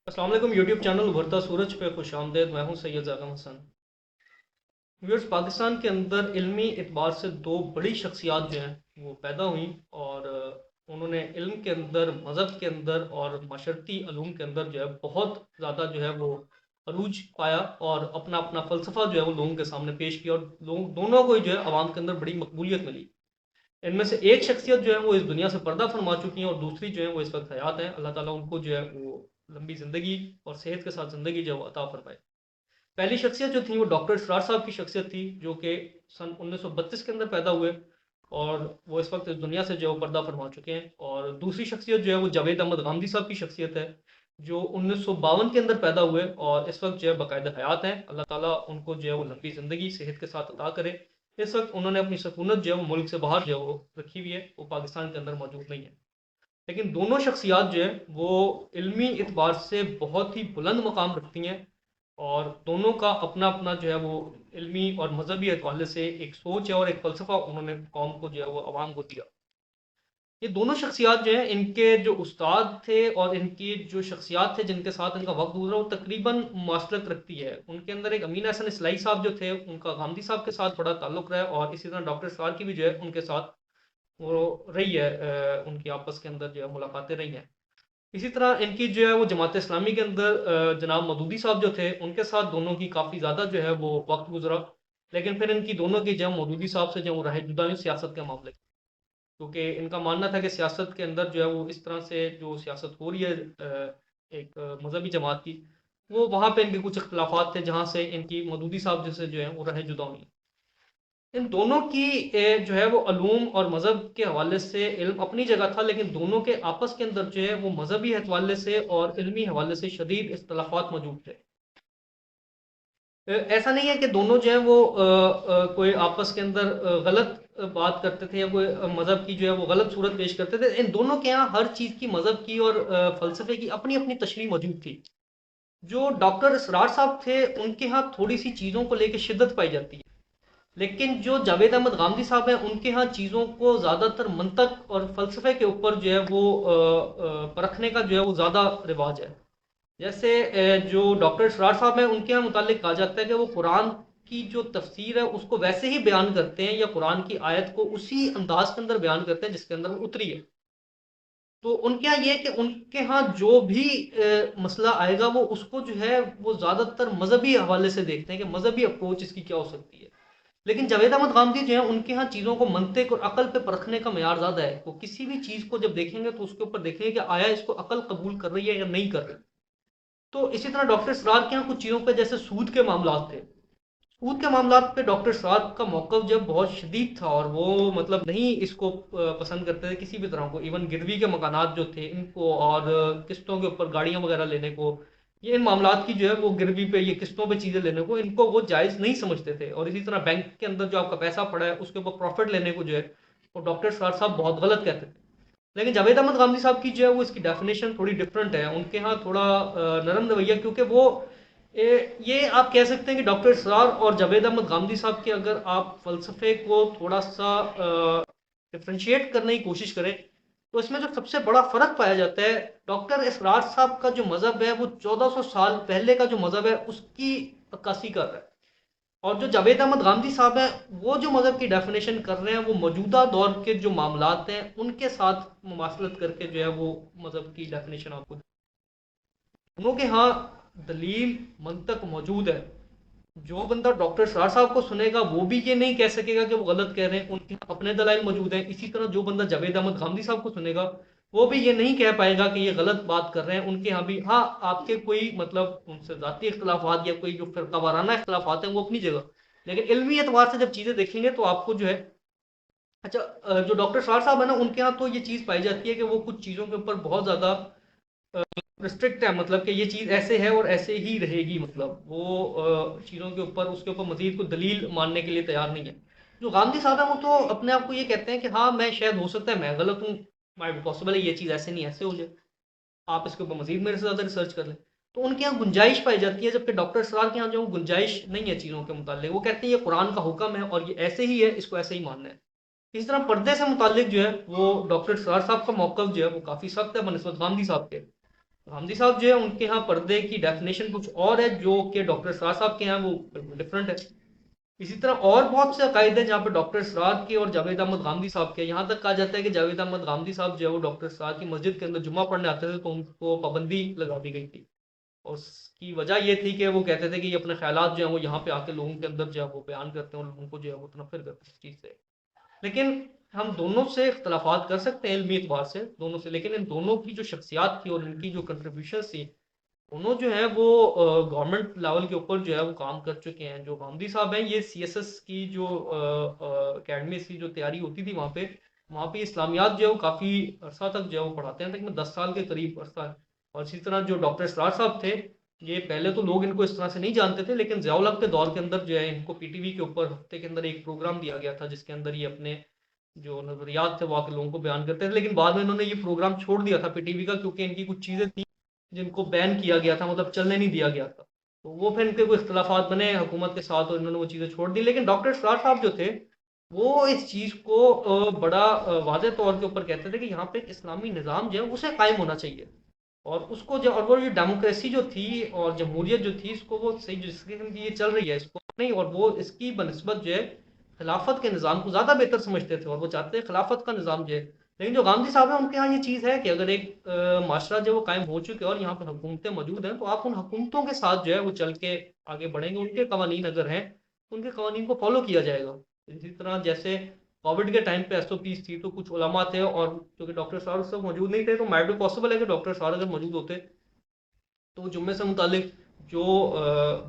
अस्सलाम वालेकुम। YouTube channel उभरता सूरज पे खुश आमदेद। मैं हूं सैयद ज़ाकम हसन। व्यूअर्स, पाकिस्तान के अंदर इल्मी एतबार से दो बड़ी शख्सियात जो हैं वो पैदा हुई और उन्होंने इल्म के अंदर, मज़हब के अंदर और माशरती अलूम के अंदर जो है बहुत ज़्यादा जो है वो अरूज पाया और अपना अपना फ़लसफ़ा जो है वो लोगों के सामने पेश किया और लोग दोनों को जो है आवाम के अंदर बड़ी मकबूलियत मिली। इनमें से एक शख्सियत जो है वो इस दुनिया से पर्दा फरमा चुकी हैं और दूसरी जो है वो इस वक्त हयात है। अल्लाह ताला उनको जो है वो लंबी ज़िंदगी और सेहत के साथ ज़िंदगी जो है वो अता फरमाए। पहली शख्सियत जो थी वो डॉक्टर इसरार साहब की शख्सियत थी, जो कि सन 1932 के अंदर पैदा हुए और वो इस वक्त इस दुनिया से जो है वो पर्दा फरमा चुके हैं। और दूसरी शख्सियत जो है वो जावेद अहमद गांधी साहब की शख्सियत है, जो 1952 के अंदर पैदा हुए और इस वक्त जो है बाकायदा हयात हैं। अल्लाह ताला उनको जो है वो लंबी ज़िंदगी सेहत के साथ अता करे। इस वक्त उन्होंने अपनी सकूनत जो है वो मुल्क से बाहर जो है वो रखी हुई है, वो पाकिस्तान के अंदर मौजूद नहीं है। लेकिन दोनों शख्सियात जो है वो इल्मी एतबार से बहुत ही बुलंद मकाम रखती हैं और दोनों का अपना अपना जो है वो इल्मी और मजहबी हवाले से एक सोच है और एक फ़लसफ़ा उन्होंने कौम को जो है वो आवाम को दिया। ये दोनों शख्सियात जो हैं, इनके जो उस्ताद थे और इनकी जो शख्सियात थे जिनके साथ इनका वक्त गुजरा, वो तकरीबन मुमासलत रखती है। उनके अंदर एक अमीन हसन इसलाई साहब जो थे, उनका गांधी साहब के साथ बड़ा ताल्लुक रहा है और इसी तरह डॉक्टर सरार की भी जो है उनके साथ वो रही है। उनकी आपस के अंदर जो है मुलाकातें रही हैं। इसी तरह इनकी जो है वो जमात इस्लामी के अंदर जनाब मदूदी साहब जो थे, उनके साथ दोनों की काफ़ी ज़्यादा जो है वो वक्त गुजरा। लेकिन फिर इनकी दोनों की जो मदूदी साहब से जो वो राह जुदा हुई सियासत के मामले, क्योंकि इनका मानना था कि सियासत के अंदर जो है वो इस तरह से जो सियासत हो रही है एक मजहबी जमात की, वो वहाँ पे इनके कुछ इख्तलाफात थे जहाँ से इनकी मदूदी साहब जैसे जो है वो राह जुदा हुई। इन दोनों की जो है वो अलूम और मज़हब के हवाले से इल्म अपनी जगह था, लेकिन दोनों के आपस के अंदर जो है वो मजहबी हवाले से और इल्मी हवाले से शदीद इख्तलाफात मौजूद थे। ऐसा नहीं है कि दोनों जो है वो कोई आपस के अंदर गलत बात करते थे या कोई मज़हब की जो है वो गलत सूरत पेश करते थे। इन दोनों के यहाँ हर चीज़ की, मज़हब की और फ़लसफ़े की अपनी अपनी तशरीह मौजूद थी। जो डॉक्टर इसरार साहब थे, उनके यहाँ थोड़ी सी चीज़ों को लेकर शिद्दत पाई जाती है, लेकिन जो जावेद अहमद गांधी साहब हैं, उनके यहाँ चीज़ों को ज़्यादातर मंतक और फ़लसफ़े के ऊपर जो है वो परखने का जो है वो ज़्यादा रिवाज है। जैसे जो डॉक्टर इसरार साहब हैं, उनके यहाँ मुतालिक कहा जाता है कि वो कुरान की जो तफसीर है उसको वैसे ही बयान करते हैं या कुरान की आयत को उसी अंदाज के अंदर बयान करते हैं जिसके अंदर वो उतरी है। तो उनके यहाँ ये है कि उनके यहाँ जो भी मसला आएगा वो उसको जो है वो ज़्यादातर मजहबी हवाले से देखते हैं कि मजहबी अप्रोच इसकी क्या हो सकती है। लेकिन जावेद अहमद गांधी जो है, उनके यहाँ चीज़ों को मंतिक और अकल पे परखने का मेयार ज़्यादा है। वो किसी भी चीज़ को जब देखेंगे तो उसके ऊपर देखेंगे कि आया इसको अकल कबूल कर रही है या नहीं कर रही। तो इसी तरह डॉक्टर सरार के यहाँ कुछ चीज़ों पे, जैसे सूद के मामला थे, सूद के मामला पे डॉक्टर सरार का मौक़िफ़ जब बहुत शदीद था और वो मतलब नहीं इसको पसंद करते थे किसी भी तरह को। इवन गिरवी के मकानात जो थे इनको और किस्तों के ऊपर गाड़ियाँ वगैरह लेने को, ये इन मामलात की जो है वो गिरवी पे, ये किस्तों पे चीज़ें लेने को, इनको वो जायज़ नहीं समझते थे। और इसी तरह बैंक के अंदर जो आपका पैसा पड़ा है उसके ऊपर प्रॉफिट लेने को जो है वो डॉक्टर सरार साहब बहुत गलत कहते थे। लेकिन जावेद अहमद गांधी साहब की जो है वो इसकी डेफिनेशन थोड़ी डिफरेंट है। उनके यहाँ थोड़ा नरम रवैया, क्योंकि वो ये आप कह सकते हैं कि डॉक्टर सरार और जावेद अहमद गांधी साहब के अगर आप फ़लसफ़े को थोड़ा सा डिफ्रेंशिएट करने की कोशिश करें तो इसमें जो सबसे बड़ा फ़र्क पाया जाता है, डॉक्टर इसरार साहब का जो मज़हब है वो 1400 साल पहले का जो मज़हब है उसकी अक्कासी कर रहा है। और जो जावेद अहमद गांधी साहब हैं, वो जो मज़हब की डेफिनेशन कर रहे हैं वो मौजूदा दौर के जो मामलात हैं उनके साथ मुमासलत करके जो है वो मज़हब की डेफिनेशन आपको दोनों के यहाँ दलील मंतक मौजूद है। जो बंदा डॉक्टर सरार साहब को सुनेगा वो भी ये नहीं कह सकेगा कि वो गलत कह रहे हैं, उनके यहाँ अपने दलाइल मौजूद हैं। इसी तरह जो बंदा जावेद अहमद गांधी साहब को सुनेगा वो भी ये नहीं कह पाएगा कि ये गलत बात कर रहे हैं। उनके यहाँ भी हाँ, आपके कोई मतलब उनसे ज़ाती इख्तलाफात या कोई जो फिरका वाराना इख्तलाफात हैं वो अपनी जगह, लेकिन इल्मी एतबार से जब चीज़ें देखेंगे तो आपको जो है अच्छा जो डॉक्टर सरार साहब है ना, उनके यहाँ तो ये चीज़ पाई जाती है कि वो कुछ चीज़ों के ऊपर बहुत ज़्यादा रिस्ट्रिक्ट है, मतलब कि ये चीज़ ऐसे है और ऐसे ही रहेगी। मतलब वो चीज़ों के ऊपर, उसके ऊपर मजीद कोई दलील मानने के लिए तैयार नहीं है। जो गांधी साहब है वो तो अपने आप को ये कहते हैं कि हाँ मैं शायद, हो सकता है मैं गलत हूँ, माइट पॉसिबल है ये चीज़ ऐसे नहीं ऐसे हो जाए, आप इसके ऊपर मजीद मेरे से ज़्यादा रिसर्च कर लें। तो उनके यहाँ गुंजाइश पाई जाती है, जबकि डॉक्टर सरार के यहाँ जो गुंजाइश नहीं है चीज़ों के मुतालिक। वो कहते हैं ये कुरान का हुक्म है और ये ऐसे ही है, इसको ऐसे ही मानना है। इस तरह पर्दे से मुतालिक जो है वो डॉक्टर सरार साहब का मौक़िफ़ जो है वो काफ़ी सख्त है बनस्बत गांधी साहब के। غامدی صاحب جو ہے ان کے یہاں پردے کی ڈیفینیشن کچھ اور ہے جو کہ ڈاکٹر اسرار صاحب کے یہاں وہ ڈفرینٹ ہے. اسی طرح اور بہت سے عقائد ہیں جہاں پہ ڈاکٹر اسرار کے اور جاوید احمد غامدی صاحب کے، یہاں تک کہا جاتا ہے کہ جاوید احمد غامدی صاحب جو ہے وہ ڈاکٹر اسرار کی مسجد کے اندر جمعہ پڑھنے آتے تھے تو ان کو پابندی لگا دی گئی تھی. اور اس کی وجہ یہ تھی کہ وہ کہتے تھے کہ یہ اپنے خیالات جو ہیں وہ یہاں پہ آ کے لوگوں کے اندر جو ہے وہ بیان کرتے ہیں اور لوگوں کو جو ہے وہ تنفر کرتے ہیں اس چیز سے. لیکن ہم دونوں سے اختلافات کر سکتے ہیں علمی اعتبار سے دونوں سے، لیکن ان دونوں کی جو شخصیات تھی اور ان کی جو کنٹریبیوشن تھی، انہوں جو ہے وہ گورنمنٹ لیول کے اوپر جو ہے وہ کام کر چکے ہیں. جو غامدی صاحب ہیں یہ سی ایس ایس کی جو اکیڈمی کی جو تیاری ہوتی تھی وہاں پہ اسلامیات جو ہے وہ کافی عرصہ تک جو ہے وہ پڑھاتے ہیں، تقریباً 10 سال کے قریب عرصہ ہے. اور اسی طرح جو ڈاکٹر اسرار صاحب تھے، یہ پہلے تو لوگ ان کو اس طرح سے نہیں جانتے تھے، لیکن ضیاء الحق کے دور کے اندر جو ہے ان کو پی ٹی وی کے اوپر ہفتے کے اندر ایک پروگرام دیا گیا تھا جس کے اندر یہ اپنے جو نظریات تھے وہ آ کے لوگوں کو بیان کرتے تھے. لیکن بعد میں انہوں نے یہ پروگرام چھوڑ دیا تھا پی ٹی وی کا، کیونکہ ان کی کچھ چیزیں تھیں جن کو بین کیا گیا تھا، مطلب چلنے نہیں دیا گیا تھا. تو وہ پھر ان کے کوئی اختلافات بنے حکومت کے ساتھ اور انہوں نے وہ چیزیں چھوڑ دی. لیکن ڈاکٹر اسرار صاحب جو تھے وہ اس چیز کو بڑا واضح طور کے اوپر کہتے تھے کہ یہاں پہ ایک اسلامی نظام جو ہے اسے قائم ہونا چاہیے، اور اس کو جو اور وہ جو ڈیموکریسی جو تھی اور جمہوریت جو تھی اس کو وہ صحیح جس کے یہ چل رہی ہے اس کو نہیں، اور وہ اس کی بنسبت جو ہے خلافت کے نظام کو زیادہ بہتر سمجھتے تھے اور وہ چاہتے ہیں خلافت کا نظام جو ہے. لیکن جو غامدی صاحب ہیں ان کے یہاں یہ چیز ہے کہ اگر ایک معاشرہ جو وہ قائم ہو چکے اور یہاں پہ حکومتیں موجود ہیں تو آپ ان حکومتوں کے ساتھ جو ہے وہ چل کے آگے بڑھیں گے، ان کے قوانین اگر ہیں ان کے قوانین کو فالو کیا جائے گا. اسی طرح جیسے کووڈ کے ٹائم پہ ایس او پیز تھی تو کچھ علماء تھے اور چونکہ ڈاکٹر صاحب اس وقت موجود نہیں تھے تو مائٹ بھی پاسبل ہے کہ ڈاکٹر صاحب اگر موجود ہوتے تو وہ جمعے سے متعلق جو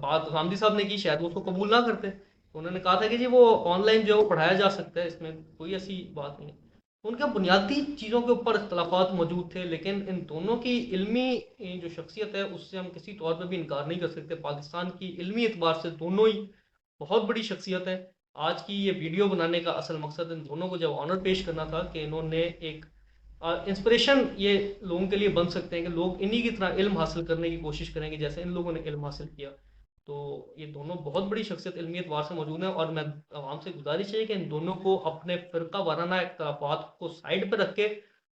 بات غامدی صاحب نے کی شاید وہ اس کو قبول نہ کرتے. انہوں نے کہا تھا کہ جی وہ آن لائن جو ہے وہ پڑھایا جا سکتا ہے، اس میں کوئی ایسی بات نہیں ہے. ان کے بنیادی چیزوں کے اوپر اختلافات موجود تھے، لیکن ان دونوں کی علمی جو شخصیت ہے اس سے ہم کسی طور پہ بھی انکار نہیں کر سکتے. پاکستان کی علمی اعتبار سے دونوں ہی بہت بڑی شخصیت ہے. آج کی یہ ویڈیو بنانے کا اصل مقصد ان دونوں کو جب آنر پیش کرنا تھا کہ انہوں نے ایک انسپریشن یہ لوگوں کے لیے بن سکتے ہیں کہ لوگ انہی کی طرح علم حاصل کرنے کی کوشش کریں گے جیسے ان لوگوں نے علم حاصل کیا. تو یہ دونوں بہت بڑی شخصیت علمی اعتبار سے موجود ہیں، اور میں عوام سے گزارش ہے کہ ان دونوں کو اپنے فرقہ وارانہ اختلافات کو سائڈ پہ رکھ کے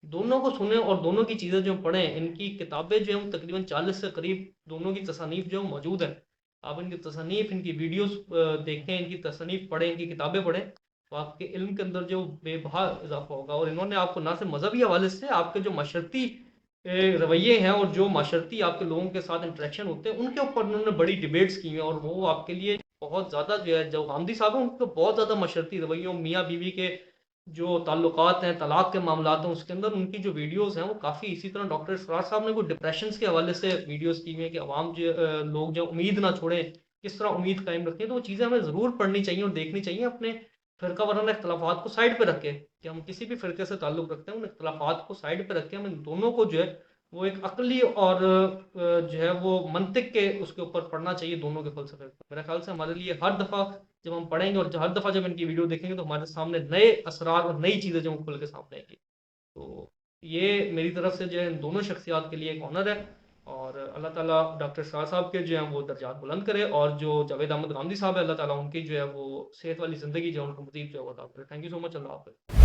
دونوں کو سنیں اور دونوں کی چیزیں جو پڑھیں. ان کی کتابیں جو ہیں تقریباً 40 سے قریب دونوں کی تصانیف جو موجود ہیں. آپ ان کی تصانیف ان کی ویڈیوز دیکھیں، ان کی تصانیف پڑھیں، ان کی کتابیں پڑھیں تو آپ کے علم کے اندر جو بے بہا اضافہ ہوگا. اور انہوں نے آپ کو نہ صرف مذہبی حوالے سے آپ کے جو معاشرتی رویے ہیں اور جو معاشرتی آپ کے لوگوں کے ساتھ انٹریکشن ہوتے ہیں ان کے اوپر انہوں نے بڑی ڈیبیٹس کی ہیں، اور وہ آپ کے لیے بہت زیادہ جو ہے جو غامدی صاحب ہیں ان کو بہت زیادہ معاشرتی رویوں میاں بیوی کے جو تعلقات ہیں طلاق کے معاملات ہیں اس کے اندر ان کی جو ویڈیوز ہیں وہ کافی. اسی طرح ڈاکٹر اسرار صاحب نے کوئی ڈپریشنس کے حوالے سے ویڈیوز کی ہوئی ہیں کہ عوام جو لوگ جو امید نہ چھوڑیں کس طرح امید قائم رکھیں. تو وہ چیزیں ہمیں ضرور پڑھنی چاہیے اور دیکھنی چاہیے اپنے فرقہ وارانہ اختلافات کو سائڈ پہ رکھ کے کہ ہم کسی بھی فرقے سے تعلق رکھتے ہیں ان اختلافات کو سائڈ پہ رکھ کے ہم ان دونوں کو جو ہے وہ ایک عقلی اور جو ہے وہ منطق کے اس کے اوپر پڑھنا چاہیے دونوں کے فلسفے کو. میرے خیال سے ہمارے لیے ہر دفعہ جب ہم پڑھیں گے اور ہر دفعہ جب ان کی ویڈیو دیکھیں گے تو ہمارے سامنے نئے اسرار اور نئی چیزیں جو کھل کے سامنے آئیں گی. تو یہ میری طرف سے جو ہے ان دونوں شخصیات کے لیے ایک آنر ہے، اور اللہ تعالیٰ ڈاکٹر شاہ صاحب کے جو ہیں وہ درجات بلند کرے، اور جو جاوید احمد غامدی صاحب ہے اللہ تعالیٰ ان کی جو ہے وہ صحت والی زندگی جو ہے ان کو مزید جو ہے وہ عطا کرے. تھینک یو سو مچ. اللہ حافظ.